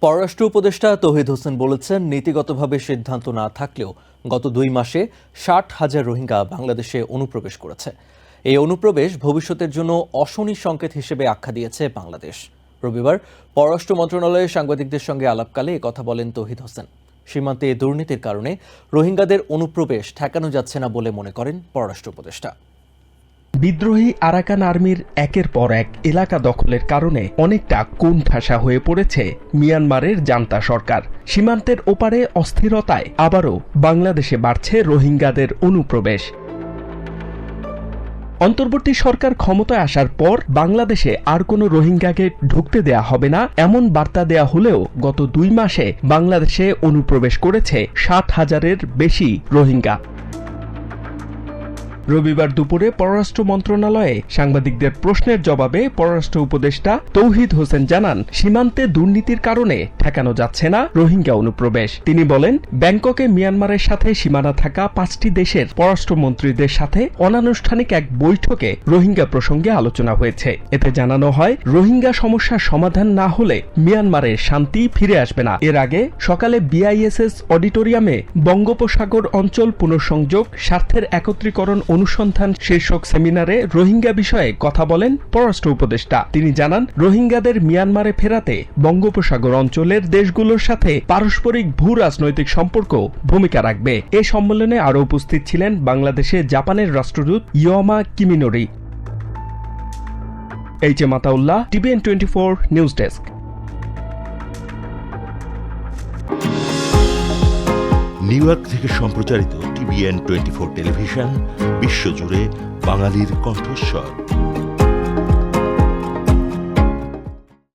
পররাষ্ট্র উপদেষ্টা তৌহিদ হোসেন বলেছেন, নীতিগতভাবে সিদ্ধান্ত না থাকলেও গত 2 মাসে 60,000 রোহিঙ্গা বাংলাদেশে অনুপ্রবেশ করেছে। এই অনুপ্রবেশ ভবিষ্যতের জন্য অশনি সংকেত হিসেবে আখ্যা দিয়েছে বাংলাদেশ। রবিবার পররাষ্ট্র মন্ত্রণালয়ে সাংবাদিকদের সঙ্গে আলাপকালে কথা বলেন তৌহিদ হোসেন। সীমান্তে দুর্নীতির কারণে রোহিঙ্গাদের অনুপ্রবেশ ঠেকানো যাচ্ছে না বলে মনে করেন পররাষ্ট্র উপদেষ্টা। বিদ্রোহী আরাকান আর্মির একের পর এক এলাকা দখলের কারণে অনেকটা কোণঠাসা হয়ে পড়েছে মিয়ানমারের জান্তা সরকার। সীমান্তের ওপারে অস্থিরতায় আবারও বাংলাদেশে বাড়ছে রোহিঙ্গাদের অনুপ্রবেশ। অন্তর্বর্তী সরকার ক্ষমতায় আসার পর বাংলাদেশে আর কোনো রোহিঙ্গাকে ঢুকতে দেয়া হবে না এমন বার্তা দেয়া হলেও গত 2 মাসে বাংলাদেশে অনুপ্রবেশ করেছে 60,000-এর বেশি রোহিঙ্গা। রবিবার দুপুরে পররাষ্ট্র মন্ত্রণালয়ে সাংবাদিকদের প্রশ্নের জবাবে পররাষ্ট্র উপদেষ্টা তৌহিদ হোসেন জানান, সীমান্তে দুর্নীতির কারণে ঠেকানো যাচ্ছে না রোহিঙ্গা অনুপ্রবেশ। তিনি বলেন, ব্যাংককে মিয়ানমারের সাথে সীমানা থাকা 5টি দেশের পররাষ্ট্রমন্ত্রীদের সাথে অনানুষ্ঠানিক এক বৈঠকে রোহিঙ্গা প্রসঙ্গে আলোচনা হয়েছে। এতে জানানো হয়, রোহিঙ্গা সমস্যার সমাধান না হলে মিয়ানমারের শান্তি ফিরে আসবে না। এর আগে সকালে বিআইএসএস অডিটোরিয়ামে বঙ্গোপসাগর অঞ্চল পুনঃসংযোগ, স্বার্থের একত্রীকরণ অনুসন্ধান শীর্ষক সেমিনারে রোহিঙ্গা বিষয়ে কথা বলেন পররাষ্ট্র উপদেষ্টা। তিনি জানান, রোহিঙ্গাদের মিয়ানমারে ফেরাতে বঙ্গোপসাগর অঞ্চলের দেশগুলোর সাথে পারস্পরিক ভূ রাজনৈতিক সম্পর্ক ভূমিকা রাখবে। এ সম্মেলনে আরও উপস্থিত ছিলেন বাংলাদেশে জাপানের রাষ্ট্রদূত ইয়োমা কিমিনোরি। এইচ.এম. আতাউল্লাহ, TVN 24 news desk. New York থেকে সম্প্রচারিত TVN 24 টেলিভিশন বিশ্বজুড়ে বাঙালির কণ্ঠস্বর।